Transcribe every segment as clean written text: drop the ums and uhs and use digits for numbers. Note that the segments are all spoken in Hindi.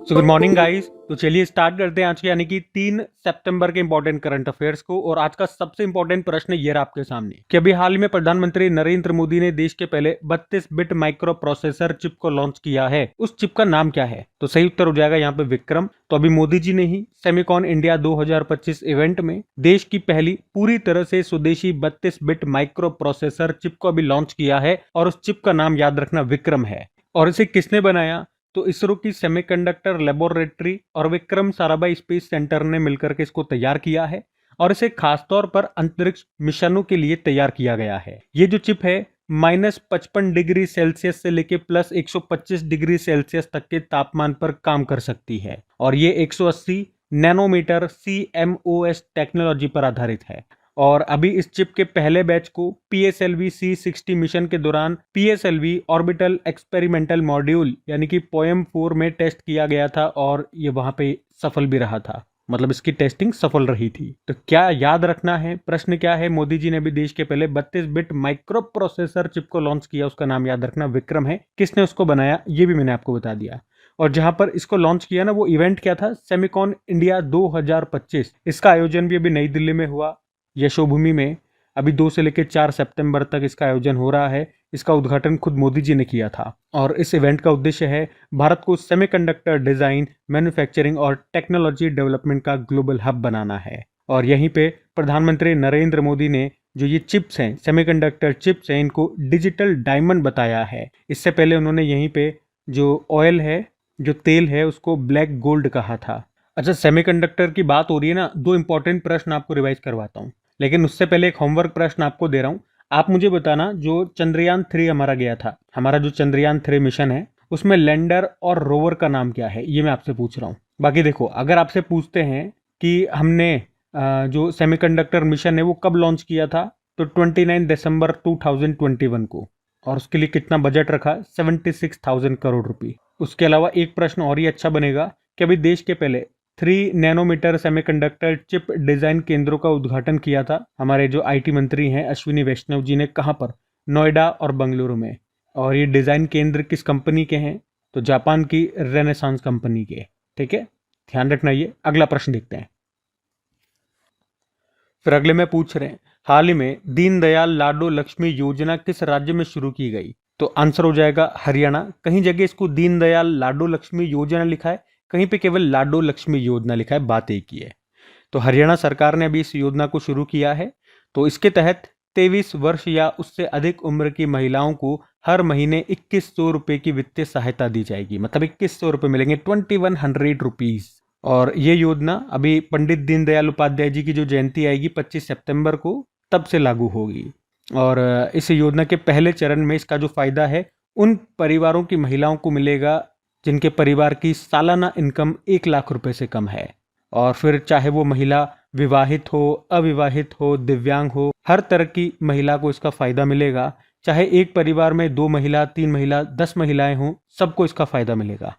So good morning guys. तो चलिए स्टार्ट करते हैं आज के यानी कि 3 सितंबर के इंपॉर्टेंट करंट अफेयर्स को। और आज का सबसे इंपॉर्टेंट प्रश्न ये रहा आपके सामने कि अभी हाल ही में प्रधानमंत्री नरेंद्र मोदी ने देश के पहले 32 बिट माइक्रो प्रोसेसर चिप को लॉन्च किया है। उस चिप का नाम क्या है? तो सही उत्तर हो जाएगा यहाँ पे विक्रम। तो अभी मोदी जी ने ही सेमिकॉन इंडिया 2025 इवेंट में देश की पहली पूरी तरह से स्वदेशी 32 बिट माइक्रो प्रोसेसर चिप को अभी लॉन्च किया है और उस चिप का नाम याद रखना विक्रम है। और इसे किसने बनाया? तो इसरो की सेमीकंडक्टर लेबोरेटरी और विक्रम साराभाई स्पेस सेंटर ने मिलकर के इसको तैयार किया है और इसे खासतौर पर अंतरिक्ष मिशनों के लिए तैयार किया गया है। ये जो चिप है -55 डिग्री सेल्सियस से लेके +125 डिग्री सेल्सियस तक के तापमान पर काम कर सकती है और ये 180 नैनोमीटर CMOS टेक्नोलॉजी पर आधारित है। और अभी इस चिप के पहले बैच को PSLV C60 मिशन के दौरान PSLV ऑर्बिटल एक्सपेरिमेंटल मॉड्यूल यानी कि POEM-4 में टेस्ट किया गया था और ये वहां पे सफल भी रहा था। मतलब इसकी टेस्टिंग सफल रही थी। तो क्या याद रखना है? प्रश्न क्या है? मोदी जी ने भी देश के पहले 32 बिट माइक्रो प्रोसेसर चिप को लॉन्च किया, उसका नाम याद रखना विक्रम है। किसने उसको बनाया ये भी मैंने आपको बता दिया। और जहां पर इसको लॉन्च किया ना, वो इवेंट क्या था? Semicon India 2025। इसका आयोजन भी अभी नई दिल्ली में हुआ, यशोभूमि में। अभी 2 से लेकर 4 सितंबर तक इसका आयोजन हो रहा है। इसका उद्घाटन खुद मोदी जी ने किया था और इस इवेंट का उद्देश्य है भारत को सेमीकंडक्टर डिजाइन, मैन्युफैक्चरिंग और टेक्नोलॉजी डेवलपमेंट का ग्लोबल हब बनाना है। और यहीं पे प्रधानमंत्री नरेंद्र मोदी ने जो ये चिप्स हैं, सेमीकंडक्टर चिप्स हैं, इनको डिजिटल डायमंड बताया है। इससे पहले उन्होंने यहीं पे जो ऑयल है, जो तेल है, उसको ब्लैक गोल्ड कहा था। अच्छा, सेमीकंडक्टर की बात हो रही है ना, 2 इंपॉर्टेंट प्रश्न आपको रिवाइज करवाता हूँ, लेकिन उससे पहले एक होमवर्क प्रश्न आपको दे रहा हूं। आप मुझे बताना, जो चंद्रयान 3 हमारा गया था, हमारा जो चंद्रयान 3 मिशन है, उसमें लैंडर और रोवर का नाम क्या है? ये मैं आपसे पूछ रहा हूं। बाकी देखो, अगर आपसे पूछते हैं कि हमने जो सेमीकंडक्टर मिशन है वो कब लॉन्च किया था, तो 29 दिसंबर 2021 को। और उसके लिए कितना बजट रखा? 76,000 करोड़ रुपए। उसके अलावा एक प्रश्न और ही अच्छा बनेगा कि अभी देश के पहले 3 नैनोमीटर सेमीकंडक्टर चिप डिजाइन केंद्रों का उद्घाटन किया था हमारे जो IT मंत्री हैं अश्विनी वैष्णव जी ने। कहां पर? नोएडा और बेंगलुरु में। और ये डिजाइन केंद्र किस कंपनी के हैं? तो जापान की रेनेसांस कंपनी के। ठीक है, ध्यान रखना। ये अगला प्रश्न देखते हैं। फिर अगले में पूछ रहे हैं, हाल ही में दीनदयाल लाडो लक्ष्मी योजना किस राज्य में शुरू की गई? तो आंसर हो जाएगा हरियाणा। कहीं जगह इसको दीनदयाल लाडो लक्ष्मी योजना लिखा है, कहीं पे केवल लाडो लक्ष्मी योजना लिखा है, बात एक ही है। तो हरियाणा सरकार ने अभी इस योजना को शुरू किया है। तो इसके तहत 23 वर्ष या उससे अधिक उम्र की महिलाओं को हर महीने 2100 रुपए की वित्तीय सहायता दी जाएगी। मतलब 2100 रुपए मिलेंगे, 2100 रुपीज। और ये योजना अभी पंडित दीनदयाल उपाध्याय जी की जो जयंती आएगी 25 सितंबर को, तब से लागू होगी। और इस योजना के पहले चरण में इसका जो फायदा है उन परिवारों की महिलाओं को मिलेगा जिनके परिवार की सालाना इनकम 1 लाख रुपए से कम है। और फिर चाहे वो महिला विवाहित हो, अविवाहित हो, दिव्यांग हो, हर तरह की महिला को इसका फायदा मिलेगा। चाहे एक परिवार में 2 महिला, 3 महिला, 10 महिलाएं हों, सबको इसका फायदा मिलेगा।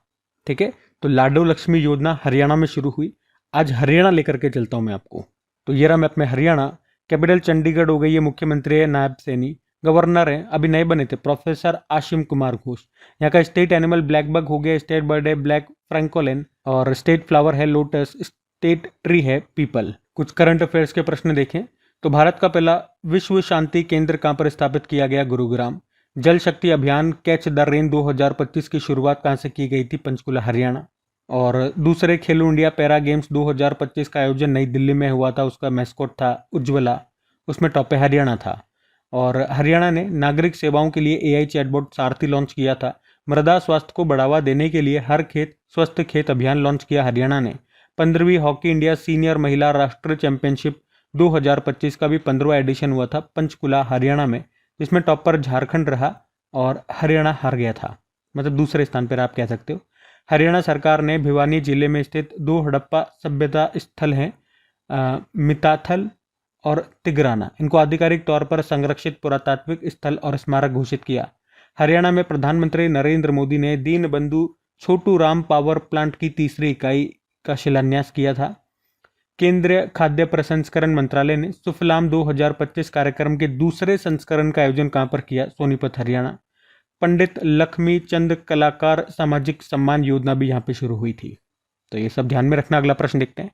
ठीक है, तो लाडो लक्ष्मी योजना हरियाणा में शुरू हुई। आज हरियाणा लेकर के चलता हूं मैं आपको। तो ये रहा मैप में हरियाणा। कैपिटल चंडीगढ़ हो गई है, मुख्यमंत्री है नायब सैनी, गवर्नर है अभी नए बने थे प्रोफेसर आशिम कुमार घोष। यहाँ का स्टेट एनिमल ब्लैक बग हो गया, स्टेट बर्ड है ब्लैक फ्रैंकोलिन, और स्टेट फ्लावर है लोटस, स्टेट ट्री है पीपल। कुछ करंट अफेयर्स के प्रश्न देखें तो भारत का पहला विश्व शांति केंद्र कहां पर स्थापित किया गया? गुरुग्राम। जल शक्ति अभियान कैच द रेन 2025 की शुरुआत कहां से की गई थी? पंचकुला हरियाणा। और दूसरे खेलो इंडिया पैरा गेम्स 2025 का आयोजन नई दिल्ली में हुआ था, उसका मैस्कॉट था उज्ज्वला, उसमें टॉप हरियाणा था। और हरियाणा ने नागरिक सेवाओं के लिए AI चैटबॉट सारथी लॉन्च किया था। मृदा स्वास्थ्य को बढ़ावा देने के लिए हर खेत स्वस्थ खेत अभियान लॉन्च किया हरियाणा ने। 15वीं हॉकी इंडिया सीनियर महिला राष्ट्रीय चैंपियनशिप 2025 का भी 15वां एडिशन हुआ था पंचकुला हरियाणा में, जिसमें टॉप पर झारखंड रहा और हरियाणा हार गया था। मतलब दूसरे स्थान पर आप कह सकते हो। हरियाणा सरकार ने भिवानी जिले में स्थित 2 हड़प्पा सभ्यता स्थल हैं, मिताथल और तिगराना, इनको आधिकारिक तौर पर संरक्षित पुरातात्विक स्थल और स्मारक घोषित किया। हरियाणा में प्रधानमंत्री नरेंद्र मोदी ने दीनबंधु छोटू राम पावर प्लांट की 3री इकाई का शिलान्यास किया था। केंद्रीय खाद्य प्रसंस्करण मंत्रालय ने सुफलाम 2025 कार्यक्रम के दूसरे संस्करण का आयोजन कहां पर किया? सोनीपत हरियाणा। पंडित लक्ष्मी चंद कलाकार सामाजिक सम्मान योजना भी यहाँ पे शुरू हुई थी। तो ये सब ध्यान में रखना। अगला प्रश्न देखते हैं।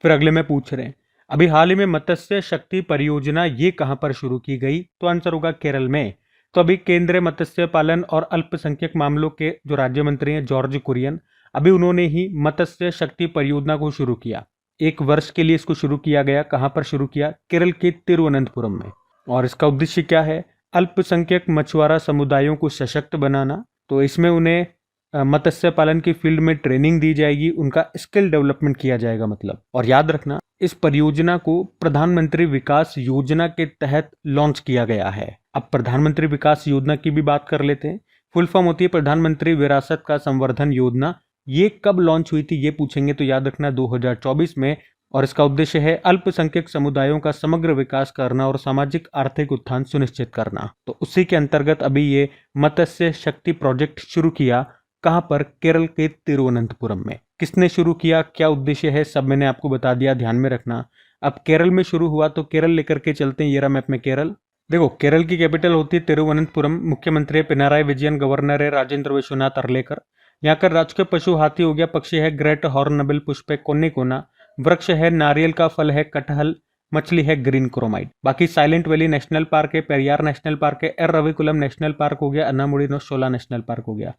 फिर अगले में पूछ रहे हैं, अभी हाल ही में मत्स्य शक्ति परियोजना ये कहां पर शुरू की गई? तो आंसर होगा केरल में। तो अभी केंद्रीय मत्स्य पालन और अल्पसंख्यक मामलों के जो राज्य मंत्री हैं जॉर्ज कुरियन, अभी उन्होंने ही मत्स्य शक्ति परियोजना को शुरू किया। 1 वर्ष के लिए इसको शुरू किया गया। कहां पर शुरू किया? केरल के तिरुवनंतपुरम में। और इसका उद्देश्य क्या है? अल्पसंख्यक मछुआरा समुदायों को सशक्त बनाना। तो इसमें उन्हें मत्स्य पालन की फील्ड में ट्रेनिंग दी जाएगी, उनका स्किल डेवलपमेंट किया जाएगा मतलब। और याद रखना, इस परियोजना को प्रधानमंत्री विकास योजना के तहत लॉन्च किया गया है। अब प्रधानमंत्री विकास योजना की भी बात कर लेते हैं। फुल फॉर्म होती है प्रधानमंत्री विरासत का संवर्धन योजना। ये कब लॉन्च हुई थी ये पूछेंगे तो याद रखना 2024 में। और इसका उद्देश्य है अल्पसंख्यक समुदायों का समग्र विकास करना और सामाजिक आर्थिक उत्थान सुनिश्चित करना। तो उसी के अंतर्गत अभी ये मत्स्य शक्ति प्रोजेक्ट शुरू किया। कहां पर? केरल के तिरुवनंतपुरम में। किसने शुरू किया, क्या उद्देश्य है, सब मैंने आपको बता दिया, ध्यान में रखना। अब केरल में शुरू हुआ तो केरल लेकर के चलते हैं। ये रहा मैप में केरल। देखो, केरल की कैपिटल होती है तिरुवनंतपुरम। मुख्यमंत्री है पिनाराई विजयन, गवर्नर है राजेंद्र विश्वनाथ अर्लेकर। यहाँ का राजकीय पशु हाथी हो गया, पक्षी है ग्रेट हॉर्नबिल पुष्प है कोन्निकोना, वृक्ष है नारियल का फल है कटहल, मछली है ग्रीन क्रोमाइड। बाकी साइलेंट वैली नेशनल पार्क है, पेरियार नेशनल पार्क है, एर रविकुलम नेशनल पार्क हो गया, अन्नामुडी शोला नेशनल पार्क हो गया।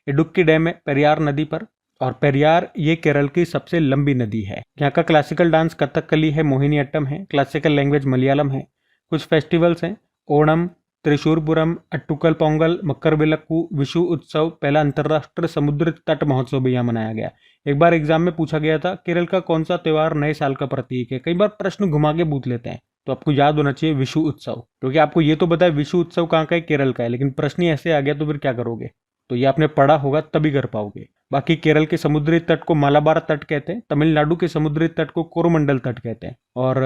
इडुक्की डैम है पेरियार नदी पर, और पेरियार ये केरल की सबसे लंबी नदी है। यहाँ का क्लासिकल डांस कथकली है, मोहिनीअट्टम है, क्लासिकल लैंग्वेज मलयालम है। कुछ फेस्टिवल्स हैं, ओणम, त्रिशूरपुरम, अट्टुकल पोंगल, मकर विलक्कू, विशु उत्सव, पहला अंतर्राष्ट्रीय समुद्र तट महोत्सव भी यहाँ मनाया गया। एक बार एग्जाम में पूछा गया था केरल का कौन सा त्योहार नए साल का प्रतीक है। कई बार प्रश्न घुमा के पूछ लेते हैं, तो आपको याद होना चाहिए विशु उत्सव, क्योंकि आपको ये तो पता है विशु उत्सव कहाँ का है, केरल का है, लेकिन प्रश्न ऐसे आ गया तो फिर क्या करोगे? तो ये आपने पढ़ा होगा तभी कर पाओगे। बाकी केरल के समुद्री तट को मालाबार तट कहते हैं, तमिलनाडु के समुद्री तट को कोरोमंडल तट कहते हैं, और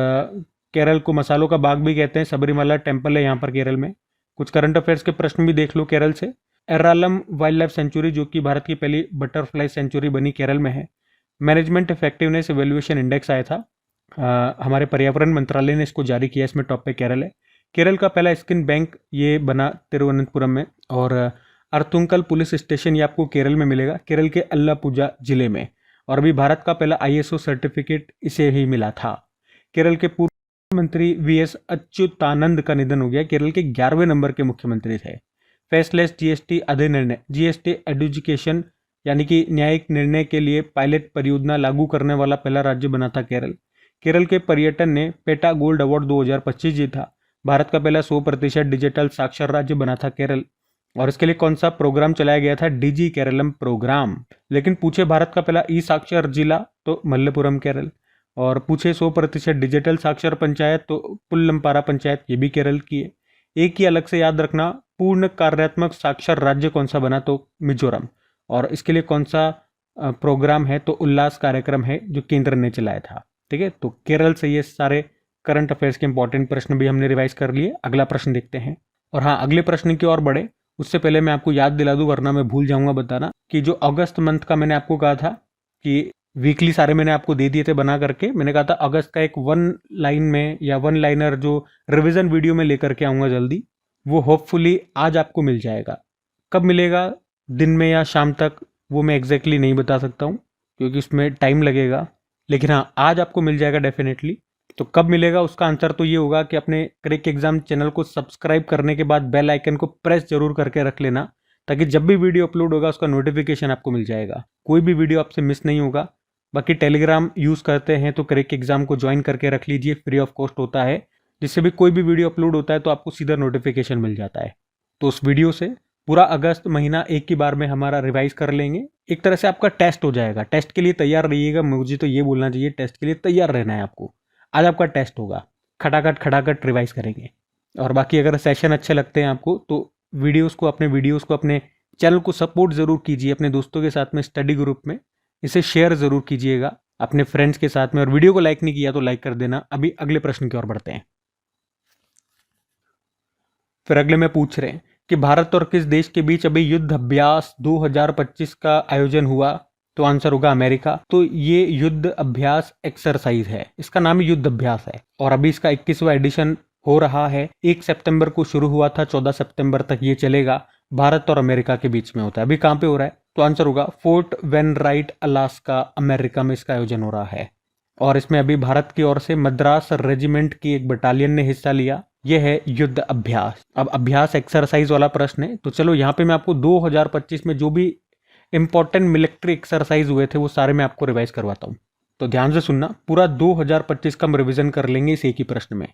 केरल को मसालों का बाग भी कहते हैं। सबरीमला टेम्पल है यहाँ पर केरल में। कुछ करंट अफेयर्स के प्रश्न भी देख लो केरल से। एर्रालम वाइल्ड लाइफ सेंचुरी जो कि भारत की पहली बटरफ्लाई सेंचुरी बनी केरल में है। मैनेजमेंट इफेक्टिवनेस इवेल्युएशन इंडेक्स आया था, हमारे पर्यावरण मंत्रालय ने इसको जारी किया, इसमें टॉप पे केरल है। केरल का पहला स्किन बैंक ये बना तिरुवनंतपुरम में। और अर्थुंकल पुलिस स्टेशन ये आपको केरल में मिलेगा, केरल के अल्लापुजा जिले में। और अभी भारत का पहला ISO सर्टिफिकेट इसे ही मिला था। केरल के पूर्व मंत्री VS अच्युतानंद का निधन हो गया, केरल के 11वें नंबर के मुख्यमंत्री थे। फेसलेस GST अधिनिर्णय, GST एडुकेशन यानी कि न्यायिक निर्णय के लिए पायलट परियोजना लागू करने वाला पहला राज्य बना था केरल। केरल के पर्यटन ने पेटा गोल्ड अवार्ड 2025 जीता। भारत का पहला 100% डिजिटल साक्षर राज्य बना था केरल। और इसके लिए कौन सा प्रोग्राम चलाया गया था? DG Keralam programme. लेकिन पूछे भारत का पहला साक्षर जिला तो मल्लपुरम केरल। और पूछे 100% डिजिटल साक्षर पंचायत तो पुल्लमपारा पंचायत, ये भी केरल की है। एक ही अलग से याद रखना, पूर्ण कार्यात्मक साक्षर राज्य कौन सा बना? तो मिजोरम। और इसके लिए कौन सा प्रोग्राम है? तो उल्लास कार्यक्रम है जो केंद्र ने चलाया था। ठीक है, तो केरल से ये सारे करंट अफेयर्स के इंपॉर्टेंट प्रश्न भी हमने रिवाइज कर लिए। अगला प्रश्न देखते हैं। और हाँ, अगले प्रश्न की ओर बढ़े उससे पहले मैं आपको याद दिला दूं, वरना मैं भूल जाऊंगा बताना, कि जो अगस्त मंथ का मैंने आपको कहा था कि वीकली सारे मैंने आपको दे दिए थे बना करके। मैंने कहा था अगस्त का एक 1 लाइन में या 1 लाइनर जो रिवीजन वीडियो में लेकर के आऊँगा जल्दी, वो होपफुली आज आपको मिल जाएगा। कब मिलेगा, दिन में या शाम तक, वो मैं एग्जैक्टली नहीं बता सकता हूँ क्योंकि उसमें टाइम लगेगा, लेकिन हाँ आज आपको मिल जाएगा डेफिनेटली। तो कब मिलेगा उसका आंसर तो ये होगा कि अपने क्रैक एग्जाम चैनल को सब्सक्राइब करने के बाद बेल आइकन को प्रेस जरूर करके रख लेना, ताकि जब भी वीडियो अपलोड होगा उसका नोटिफिकेशन आपको मिल जाएगा, कोई भी वीडियो आपसे मिस नहीं होगा। बाकी टेलीग्राम यूज़ करते हैं तो क्रैक एग्जाम को ज्वाइन करके रख लीजिए, फ्री ऑफ कॉस्ट होता है, जिससे भी कोई भी वीडियो अपलोड होता है तो आपको सीधा नोटिफिकेशन मिल जाता है। तो उस वीडियो से पूरा अगस्त महीना एक ही बार में हमारा रिवाइज कर लेंगे। एक तरह से आपका टेस्ट हो जाएगा। टेस्ट के लिए तैयार रहिएगा, मुझे तो ये बोलना चाहिए, टेस्ट के लिए तैयार रहना है आपको। आज आपका टेस्ट होगा, खटाखट रिवाइज करेंगे। और बाकी अगर सेशन अच्छे लगते हैं आपको तो वीडियोस को अपने चैनल को सपोर्ट ज़रूर कीजिए, अपने दोस्तों के साथ में स्टडी ग्रुप में इसे शेयर ज़रूर कीजिएगा अपने फ्रेंड्स के साथ में। और वीडियो को लाइक नहीं किया तो लाइक कर देना। अभी अगले प्रश्न की ओर बढ़ते हैं। फिर अगले में पूछ रहे हैं कि भारत और किस देश के बीच अभी युद्ध अभ्यास 2025 का आयोजन हुआ? तो आंसर होगा अमेरिका। तो ये युद्ध अभ्यास एक्सरसाइज है, इसका नाम युद्ध अभ्यास है, और अभी इसका 21वां एडिशन हो रहा है। 1 सितंबर को शुरू हुआ था, 14 सितंबर तक ये चलेगा। भारत और अमेरिका के बीच में होता है। अभी कहाँ पे हो रहा है? तो आंसर होगा फोर्ट वेनराइट, अलास्का, अमेरिका में इसका आयोजन हो रहा है। और इसमें अभी भारत की ओर से मद्रास रेजिमेंट की एक बटालियन ने हिस्सा लिया। यह है युद्ध अभ्यास। अब अभ्यास एक्सरसाइज वाला प्रश्न है, तो चलो यहाँ पे मैं आपको 2025 में जो भी इंपॉर्टेंट मिलिट्री एक्सरसाइज हुए थे वो सारे मैं आपको रिवाइज करवाता हूँ। तो ध्यान से सुनना, पूरा 2025 का हम रिविजन कर लेंगे इस एक ही प्रश्न में।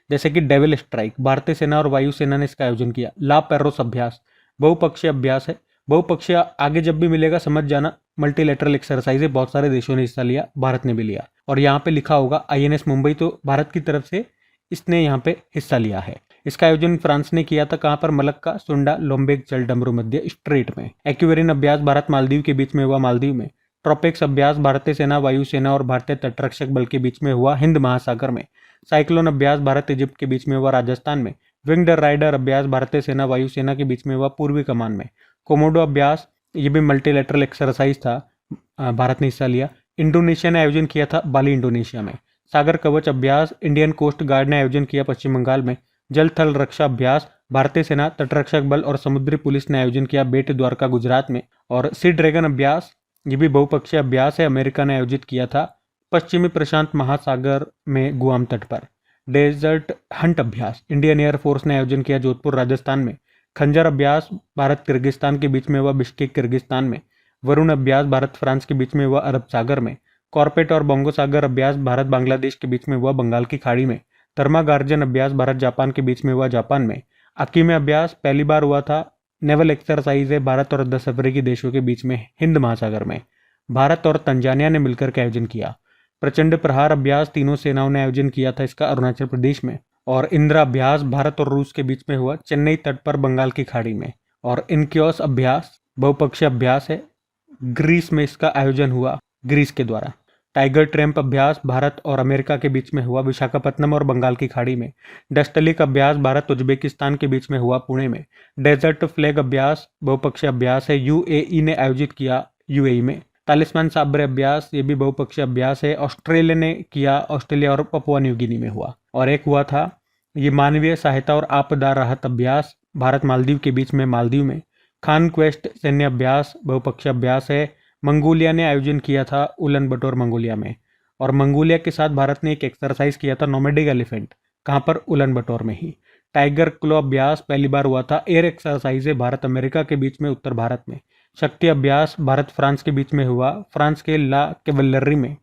जैसे कि डेविल स्ट्राइक, भारतीय सेना और वायुसेना ने इसका आयोजन किया। ला पेरोस अभ्यास, बहुपक्षीय अभ्यास है। बहुपक्षीय आगे जब भी मिलेगा समझ जाना, मल्टीलेटरल एक्सरसाइज है, बहुत सारे देशों ने हिस्सा लिया, भारत ने भी लिया। और यहाँ पे लिखा होगा INS मुंबई, तो भारत की तरफ से इसने यहाँ पे हिस्सा लिया है। इसका आयोजन फ्रांस ने किया था। कहाँ पर? मलक्का, सुंडा, लोम्बेक, जलडमरू मध्य स्ट्रेट में। एक्वेरियन अभ्यास भारत मालदीव के बीच में हुआ, मालदीव में। ट्रोपेक्स अभ्यास भारतीय सेना, वायुसेना और भारतीय तटरक्षक बल के बीच में हुआ, हिंद महासागर में। साइक्लोन अभ्यास भारत इजिप्ट के बीच में हुआ, राजस्थान में। विंग्ड राइडर अभ्यास भारतीय सेना, वायुसेना के बीच में हुआ, पूर्वी कमान में। कोमोडो अभ्यास, ये भी मल्टीलेटरल एक्सरसाइज था, भारत ने हिस्सा लिया। इंडोनेशिया ने आयोजन किया था, बाली, इंडोनेशिया में। सागर कवच अभ्यास इंडियन कोस्ट गार्ड ने आयोजन किया, पश्चिम बंगाल में। जल थल रक्षा अभ्यास भारतीय सेना, तटरक्षक बल और समुद्री पुलिस ने आयोजन किया, बेट द्वारका, गुजरात में। और सी ड्रैगन अभ्यास, ये भी बहुपक्षीय अभ्यास है, अमेरिका ने आयोजित किया था, पश्चिमी प्रशांत महासागर में, गुआम तट पर। डेजर्ट हंट अभ्यास इंडियन एयरफोर्स ने आयोजन किया, जोधपुर, राजस्थान में। खंजर अभ्यास भारत किर्गिस्तान के बीच में हुआ, बिश्केक, किर्गिस्तान में। वरुण अभ्यास भारत फ्रांस के बीच में हुआ, अरब सागर में। कॉर्पेट और बोंगो सागर अभ्यास भारत बांग्लादेश के बीच में हुआ, बंगाल की खाड़ी में। थर्मागार्जन अभ्यास भारत जापान के बीच में हुआ, जापान में। अकीमे अभ्यास पहली बार हुआ था, नेवल एक्सरसाइज है, भारत और 10 अफ्रीकी देशों के बीच में, हिंद महासागर में। भारत और तंजानिया ने मिलकर के आयोजन किया। प्रचंड प्रहार अभ्यास तीनों सेनाओं ने आयोजन किया था, इसका अरुणाचल प्रदेश में। और इंद्रा अभ्यास भारत और रूस के बीच में हुआ, चेन्नई तट पर, बंगाल की खाड़ी में। और इनक्योस अभ्यास बहुपक्षीय अभ्यास है, ग्रीस में इसका आयोजन हुआ, ग्रीस के द्वारा। टाइगर ट्रैम्प अभ्यास भारत और अमेरिका के बीच में हुआ, विशाखापत्तनम और बंगाल की खाड़ी में। डस्टलिक अभ्यास भारत उज्बेकिस्तान के बीच में हुआ, पुणे में। डेजर्ट फ्लैग अभ्यास बहुपक्षीय अभ्यास है, UAE ने आयोजित किया, UAE में। तालिस्मान साब्रे अभ्यास, ये भी बहुपक्षीय अभ्यास है, ऑस्ट्रेलिया ने किया, ऑस्ट्रेलिया और पपुआ न्यू गिनी में हुआ। और एक हुआ था ये मानवीय सहायता और आपदा राहत अभ्यास भारत मालदीव के बीच में, मालदीव में। खान क्वेस्ट सैन्य अभ्यास बहुपक्षीय अभ्यास है, मंगोलिया ने आयोजन किया था, उलन बटोर, मंगोलिया में। और मंगोलिया के साथ भारत ने एक एक्सरसाइज किया था, नोमैडिक एलिफेंट, कहाँ पर? उलन बटोर में ही। टाइगर क्लो अभ्यास पहली बार हुआ था, एयर एक्सरसाइज है, भारत अमेरिका के बीच में, उत्तर भारत में। शक्ति अभ्यास भारत फ्रांस के बीच में हुआ, फ्रांस के ला कैवलरी में।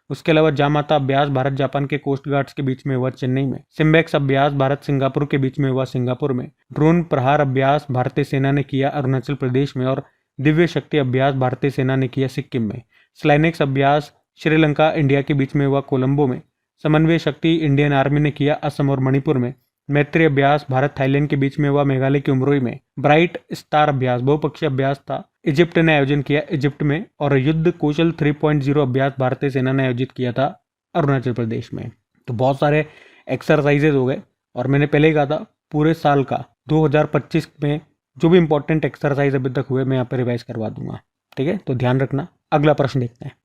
उसके अलावा जामाता अभ्यास भारत जापान के कोस्ट गार्ड्स के बीच में हुआ, चेन्नई में। सिम्बेक्स अभ्यास भारत सिंगापुर के बीच में हुआ, सिंगापुर में। ड्रोन प्रहार अभ्यास भारतीय सेना ने किया, अरुणाचल प्रदेश में। और दिव्य शक्ति अभ्यास भारतीय सेना ने किया, सिक्किम में। स्लाइनेक्स अभ्यास श्रीलंका इंडिया के बीच में हुआ, कोलंबो में। समन्वय शक्ति इंडियन आर्मी ने किया, असम और मणिपुर में। मैत्री अभ्यास भारत थाईलैंड के बीच में हुआ, मेघालय के उमरोई में। ब्राइट स्टार अभ्यास बहुपक्षीय अभ्यास था, इजिप्ट ने आयोजन किया, इजिप्ट में। और युद्ध कौशल 3.0 अभ्यास भारतीय सेना ने आयोजित किया था, अरुणाचल प्रदेश में। तो बहुत सारे एक्सरसाइजेज हो गए। और मैंने पहले ही कहा था पूरे साल का 2025 में जो भी इंपॉर्टेंट एक्सरसाइज अभी तक हुए मैं यहाँ पर रिवाइज करवा दूंगा, ठीक है? तो ध्यान रखना। अगला प्रश्न देखते हैं।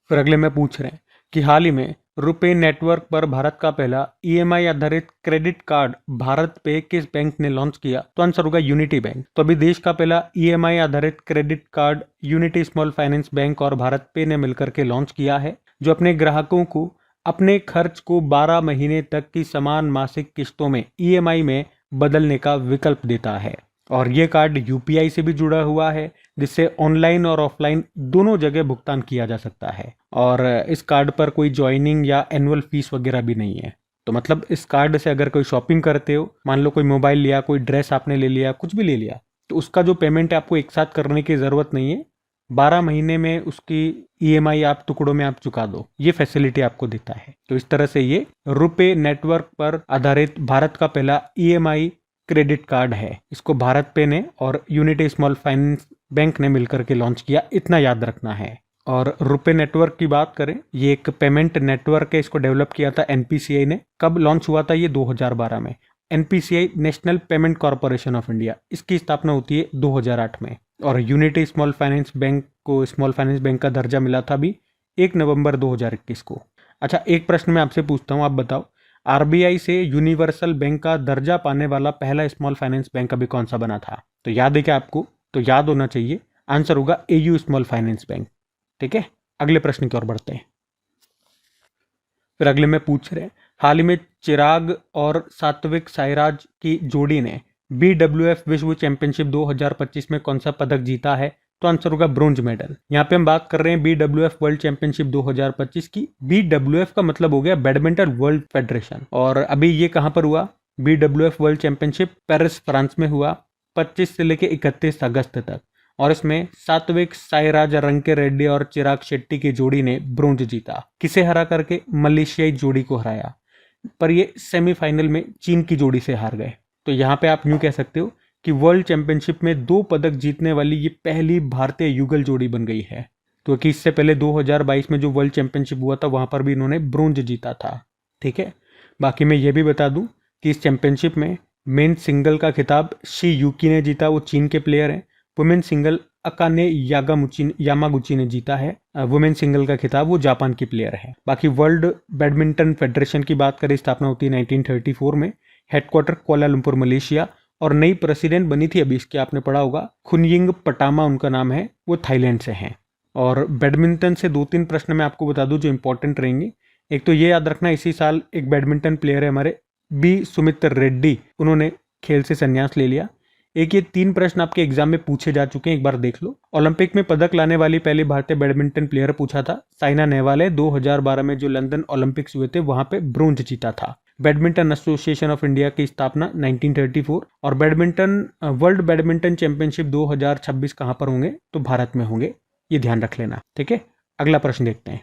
फिर अगले में पूछ रहे हैं कि हाल ही में रुपे नेटवर्क पर भारत का पहला EMI आधारित क्रेडिट कार्ड भारत पे किस बैंक ने लॉन्च किया? तो आंसर होगा यूनिटी बैंक। तो अभी देश का पहला EMI आधारित credit card unity small finance bank और भारत पे ने मिलकर के लॉन्च किया है, जो अपने ग्राहकों को अपने खर्च को 12 महीने तक की समान मासिक किस्तों में EMI में बदलने का विकल्प देता है। और ये कार्ड UPI से भी जुड़ा हुआ है, जिससे ऑनलाइन और ऑफलाइन दोनों जगह भुगतान किया जा सकता है। और इस कार्ड पर कोई ज्वाइनिंग या एनुअल फीस वगैरह भी नहीं है। तो मतलब इस कार्ड से अगर कोई शॉपिंग करते हो, मान लो कोई मोबाइल लिया, कोई ड्रेस आपने ले लिया, कुछ भी ले लिया, तो उसका जो पेमेंट है आपको एक साथ करने की ज़रूरत नहीं है। 12 महीने में उसकी EMI आप टुकड़ों में आप चुका दो, ये फैसिलिटी आपको देता है। तो इस तरह से ये रुपे नेटवर्क पर आधारित भारत का पहला EMI क्रेडिट कार्ड है। इसको भारत पे ने और यूनिटी स्मॉल फाइनेंस बैंक ने मिलकर के लॉन्च किया, इतना याद रखना है। और रुपे नेटवर्क की बात करें, ये एक पेमेंट नेटवर्क है, इसको डेवलप किया था NPCI ने। कब लॉन्च हुआ था? ये 2012 में। NPCI national payment corporation of India, इसकी स्थापना होती है 2008 में। और यूनिटी स्मॉल फाइनेंस बैंक को स्मॉल फाइनेंस बैंक का दर्जा मिला था भी 1 नवंबर 2021 को। अच्छा, एक प्रश्न मैं आपसे पूछता हूँ, आप बताओ, आरबीआई से यूनिवर्सल बैंक का दर्जा पाने वाला पहला स्मॉल फाइनेंस बैंक अभी कौन सा बना था? तो याद है क्या आपको? तो याद होना चाहिए, आंसर होगा एयू स्मॉल फाइनेंस बैंक। ठीक है, अगले प्रश्न की ओर बढ़ते हैं। फिर अगले में पूछ रहे हैं, हाल ही में चिराग और सात्विक साईराज की जोड़ी ने BWF विश्व चैंपियनशिप 2025 में कौन सा पदक जीता है? तो आंसर होगा ब्रोंज मेडल। यहाँ पे हम बात कर रहे हैं BWF वर्ल्ड चैंपियनशिप 2025 की। BWF का मतलब हो गया बैडमिंटन वर्ल्ड फेडरेशन, और अभी ये कहाँ पर हुआ? BWF world championship Paris France में हुआ 25 से लेकर 31 अगस्त तक, और इसमें सात्विक साईराज रंकी रेड्डी और चिराग शेट्टी की जोड़ी ने ब्रोंज जीता। किसे हरा करके? मलेशियाई जोड़ी को हराया, पर ये सेमीफाइनल में चीन की जोड़ी से हार गए। तो यहाँ पे आप यूं कह सकते हो कि वर्ल्ड चैंपियनशिप में 2 पदक जीतने वाली ये पहली भारतीय युगल जोड़ी बन गई है, क्योंकि इससे पहले 2022 में जो वर्ल्ड चैंपियनशिप हुआ था वहां पर भी इन्होंने ब्रोंज जीता था। ठीक है, बाकी मैं ये भी बता दूं कि इस चैंपियनशिप में मेन सिंगल का खिताब शी यूकी ने जीता, वो चीन के प्लेयर हैं। वुमेन सिंगल अकाने यामागुची ने जीता है। वुमेन सिंगल का खिताब वो जापान की प्लेयर है। बाकी वर्ल्ड बैडमिंटन फेडरेशन की बात करें, स्थापना होती है 1934 में, हेडक्वार्टर कोलालमपुर मलेशिया, और नई प्रेसिडेंट बनी थी अभी इसकी, आपने पढ़ा होगा, खुनयिंग पटामा उनका नाम है, वो थाईलैंड से हैं। और बैडमिंटन से 2-3 प्रश्न मैं आपको बता दूं जो इंपॉर्टेंट रहेंगे। एक तो ये याद रखना, इसी साल एक बैडमिंटन प्लेयर है हमारे बी सुमित्र रेड्डी, उन्होंने खेल से संन्यास ले लिया। एक ये 3 प्रश्न आपके एग्जाम में पूछे जा चुके हैं, एक बार देख लो। ओलंपिक में पदक लाने वाली पहली भारतीय बैडमिंटन प्लेयर पूछा था, साइना नेहवाल है। 2012 में जो लंदन ओलंपिक्स हुए थे वहां पे ब्रोंज जीता था। बैडमिंटन एसोसिएशन ऑफ इंडिया की स्थापना 1934, और वर्ल्ड बैडमिंटन चैंपियनशिप 2026 कहां पर होंगे? तो भारत में होंगे, ये ध्यान रख लेना। ठीक है, अगला प्रश्न देखते हैं।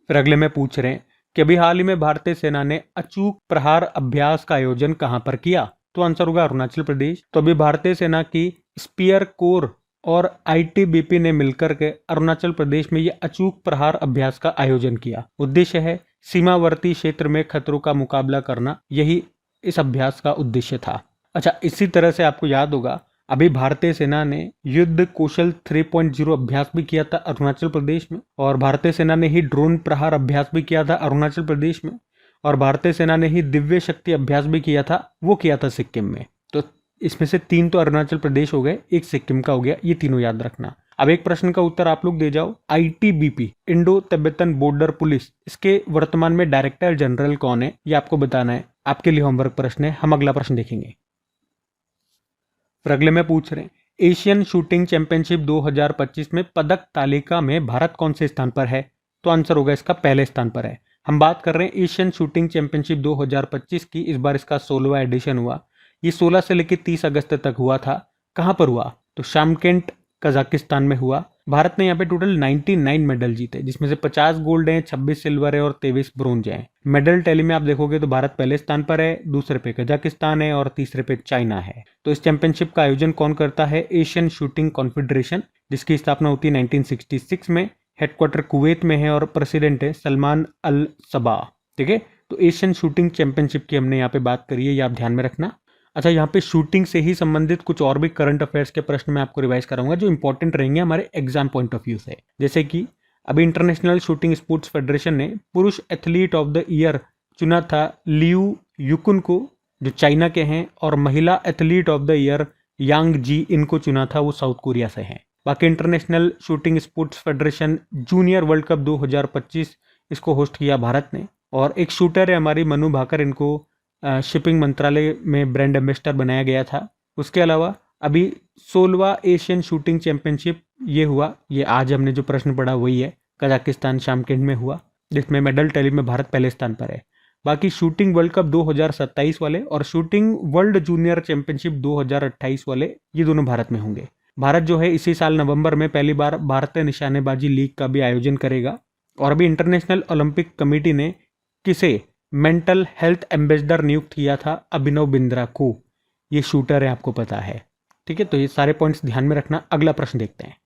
फिर अगले में पूछ रहे हैं कि अभी हाल ही में भारतीय सेना ने अचूक प्रहार अभ्यास का आयोजन कहां पर किया? तो आंसर होगा अरुणाचल प्रदेश। तो अभी भारतीय सेना की स्पीयर कोर और आईटीबीपी ने मिलकर के अरुणाचल प्रदेश में ये अचूक प्रहार अभ्यास का आयोजन किया। उद्देश्य है सीमावर्ती क्षेत्र में खतरों का मुकाबला करना, यही इस अभ्यास का उद्देश्य था। अच्छा, इसी तरह से आपको याद होगा अभी भारतीय सेना ने युद्ध कौशल 3.0 अभ्यास भी किया था अरुणाचल प्रदेश में, और भारतीय सेना ने ही ड्रोन प्रहार अभ्यास भी किया था अरुणाचल प्रदेश में, और भारतीय सेना ने ही दिव्य शक्ति अभ्यास भी किया था, वो किया था सिक्किम में। तो इसमें से 3 तो अरुणाचल प्रदेश हो गए, 1 सिक्किम का हो गया, ये तीनों याद रखना। अब एक प्रश्न का उत्तर आप लोग दे जाओ, ITBP Indo Tibetan border police, इसके वर्तमान में डायरेक्टर जनरल कौन है? ये आपको बताना है, आपके लिए होमवर्क प्रश्न है। हम अगला प्रश्न देखेंगे। फिर अगले में पूछ रहे हैं, एशियन शूटिंग चैंपियनशिप 2025 में पदक तालिका में भारत कौन से स्थान पर है? तो आंसर होगा इसका पहले स्थान पर है। हम बात कर रहे हैं एशियन शूटिंग चैंपियनशिप 2025 की। इस बार इसका 16वां एडिशन हुआ। ये 16 से लेकर 30 अगस्त तक हुआ था। कहां पर हुआ? तो शामकेंट कजाकिस्तान में हुआ। भारत ने यहाँ पे टोटल 99 मेडल जीते, जिसमें से 50 गोल्ड हैं, 26 सिल्वर है और 23 ब्रोंज हैं। मेडल टैली में आप देखोगे तो भारत पहले स्थान पर है, दूसरे पे कजाकिस्तान है और तीसरे पे चाइना है। तो इस चैंपियनशिप का आयोजन कौन करता है? एशियन शूटिंग कॉन्फेडरेशन, जिसकी स्थापना होती है 1966 में। हेडक्वार्टर कुवैत में है और प्रेसिडेंट है सलमान अल सबा। ठीक है, तो एशियन शूटिंग चैंपियनशिप की हमने यहाँ पे बात करी है, ये आप ध्यान में रखना। अच्छा, यहाँ पे शूटिंग से ही संबंधित कुछ और भी करंट अफेयर्स के प्रश्न मैं आपको रिवाइज कराऊंगा जो इंपॉर्टेंट रहेंगे हमारे एग्जाम पॉइंट ऑफ व्यू से। जैसे कि अभी इंटरनेशनल शूटिंग स्पोर्ट्स फेडरेशन ने पुरुष एथलीट ऑफ द ईयर चुना था लियू युकुन को, जो चाइना के हैं, और महिला एथलीट ऑफ द ईयर यांग जी इनको चुना था, वो साउथ कोरिया से हैं। बाकी international shooting sports federation junior world cup 2025 इसको होस्ट किया भारत ने, और एक शूटर है हमारी मनु भाकर, इनको शिपिंग मंत्रालय में ब्रांड एम्बेसडर बनाया गया था। उसके अलावा अभी 16वां एशियन शूटिंग चैंपियनशिप ये हुआ, ये आज हमने जो प्रश्न पढ़ा वही है, कजाकिस्तान शामकिन में हुआ, जिसमें मेडल टैली में भारत पहले स्थान पर है। बाकी शूटिंग वर्ल्ड कप 2027 वाले और शूटिंग वर्ल्ड जूनियर चैंपियनशिप 2028 वाले, ये दोनों भारत में होंगे। भारत जो है इसी साल नवंबर में पहली बार भारतीय निशानेबाजी लीग का भी आयोजन करेगा। और अभी इंटरनेशनल ओलंपिक कमेटी ने किसे मेंटल हेल्थ एम्बेसडर नियुक्त किया था? अभिनव बिंद्रा को। ये शूटर है, आपको पता है। ठीक है, तो ये सारे पॉइंट्स ध्यान में रखना। अगला प्रश्न देखते हैं।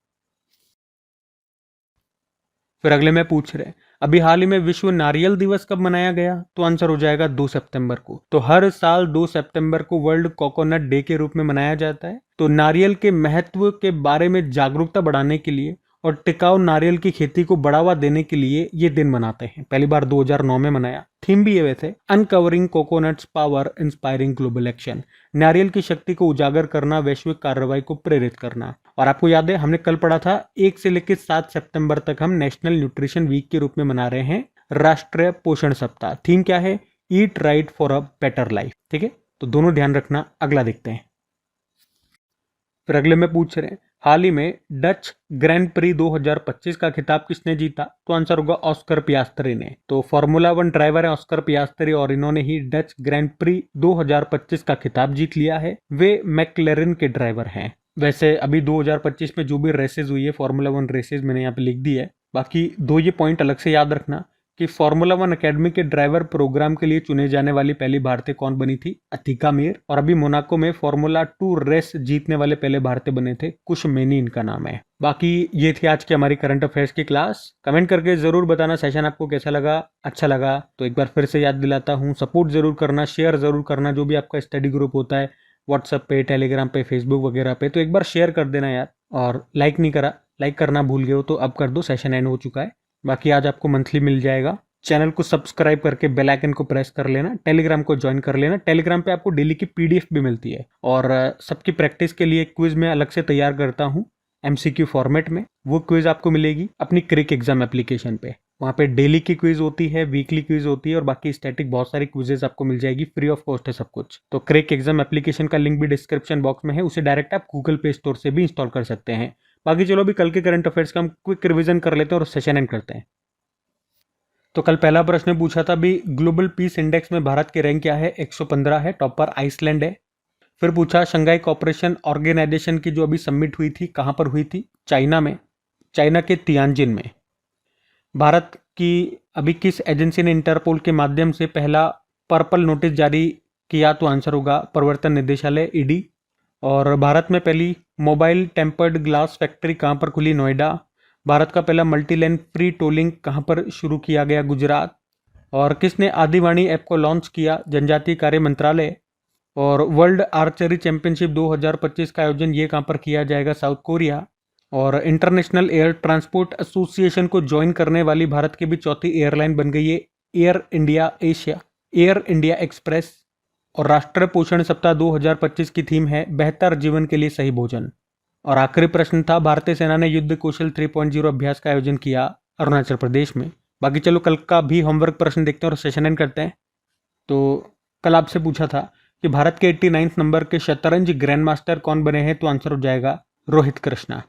फिर अगले में पूछ रहे हैं, अभी हाल ही में विश्व नारियल दिवस कब मनाया गया? तो आंसर हो जाएगा 2 सितंबर को। तो हर साल 2 सितंबर को वर्ल्ड कोकोनट डे के रूप में मनाया जाता है। तो नारियल के महत्व के बारे में जागरूकता बढ़ाने के लिए और टिकाऊ नारियल की खेती को बढ़ावा देने के लिए ये दिन मनाते हैं। पहली बार 2009 में मनाया। थीम भी है वैसे, uncovering coconuts power inspiring global action, नारियल की शक्ति को उजागर करना, वैश्विक कार्रवाई को प्रेरित करना। और आपको याद है हमने कल पढ़ा था 1 से लेकर 7 सितंबर तक हम नेशनल न्यूट्रिशन वीक के रूप में मना रहे हैं राष्ट्रीय पोषण सप्ताह। थीम क्या है? Eat right for a better life. ठीक है, तो दोनों ध्यान रखना। अगला देखते हैं। फिर अगले में पूछ रहे हैं, हाल ही में डच ग्रैंड प्री 2025 का खिताब किसने जीता? तो आंसर होगा ऑस्कर पियास्त्री ने। तो फार्मूला 1 ड्राइवर है ऑस्कर पियास्त्री और इन्होंने ही डच ग्रैंड प्री 2025 का खिताब जीत लिया है। वे मैक्लेरन के ड्राइवर हैं। वैसे अभी 2025 में जो भी रेसेस हुई है फार्मूला 1 रेसेस मैंने यहाँ पे लिख दी है। बाकी दो ये पॉइंट अलग से याद रखना कि फार्मूला 1 एकेडमी के ड्राइवर प्रोग्राम के लिए चुने जाने वाली पहली भारतीय कौन बनी थी? अतिका मीर। और अभी मोनाको में फार्मूला 2 रेस जीतने वाले पहले भारतीय बने थे कुश मेनी, इनका नाम है। बाकी ये थी आज की हमारी करंट अफेयर्स की क्लास। कमेंट करके जरूर बताना सेशन आपको कैसा लगा। अच्छा लगा तो एक बार फिर से याद दिलाता हूँ, सपोर्ट जरूर करना, शेयर जरूर करना। जो भी आपका स्टडी ग्रुप होता है व्हाट्सएप पे, टेलीग्राम पे, फेसबुक वगैरह पे, तो एक बार शेयर कर देना यार। और लाइक नहीं करा, लाइक करना भूल गए हो तो अब कर दो, सेशन एंड हो चुका है। बाकी आज आपको मंथली मिल जाएगा। चैनल को सब्सक्राइब करके बेल आइकन को प्रेस कर लेना, टेलीग्राम को ज्वाइन कर लेना। टेलीग्राम पे आपको डेली की पीडीएफ भी मिलती है और सबकी प्रैक्टिस के लिए क्विज में अलग से तैयार करता हूँ एमसीक्यू फॉर्मेट में। वो क्विज आपको मिलेगी अपनी क्रिक एग्जाम एप्लीकेशन पे। वहाँ पे डेली की क्विज होती है, वीकली क्विज होती है और बाकी स्टैटिक बहुत सारी क्विजेज आपको मिल जाएगी। फ्री ऑफ कॉस्ट है सब कुछ। तो क्रिक एग्जाम एप्लीकेशन का लिंक भी डिस्क्रिप्शन बॉक्स में है, उसे डायरेक्ट आप गूगल प्ले स्टोर से भी इंस्टॉल कर सकते हैं। बाकी चलो अभी कल के करंट अफेयर्स का हम क्विक रिविजन कर लेते हैं और सेशन एंड करते हैं। तो कल पहला प्रश्न पूछा था भी ग्लोबल पीस इंडेक्स में भारत की रैंक क्या है? 115 है, टॉपर आइसलैंड है। फिर पूछा शंघाई कोऑपरेशन ऑर्गेनाइजेशन की जो अभी समिट हुई थी कहां पर हुई थी? चाइना में, चाइना के तियानजिन में। भारत की अभी किस एजेंसी ने इंटरपोल के माध्यम से पहला पर्पल नोटिस जारी किया? तो आंसर होगा प्रवर्तन निदेशालय, ईडी। और भारत में पहली मोबाइल टेम्पर्ड ग्लास फैक्ट्री कहां पर खुली? नोएडा। भारत का पहला मल्टी लेन फ्री टोलिंग कहां पर शुरू किया गया? गुजरात। और किसने आदिवाणी ऐप को लॉन्च किया? जनजातीय कार्य मंत्रालय। और वर्ल्ड आर्चरी चैंपियनशिप 2025 का आयोजन ये कहां पर किया जाएगा? South Korea. और इंटरनेशनल एयर ट्रांसपोर्ट एसोसिएशन को ज्वाइन करने वाली भारत की भी चौथी एयरलाइन बन गई है air India Asia, air India express. और राष्ट्रीय पोषण सप्ताह 2025 की थीम है बेहतर जीवन के लिए सही भोजन। और आखिरी प्रश्न था भारतीय सेना ने युद्ध कौशल 3.0 अभ्यास का आयोजन किया अरुणाचल प्रदेश में। बाकी चलो कल का भी होमवर्क प्रश्न देखते हैं और सेशन एंड करते हैं। तो कल आपसे पूछा था कि भारत के 89 नंबर के शतरंज ग्रैंड मास्टर कौन बने हैं? तो आंसर हो जाएगा रोहित कृष्णा।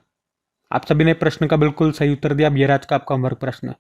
आप सभी ने प्रश्न का बिल्कुल सही उत्तर दिया। अब ये आज का आपका होमवर्क प्रश्न।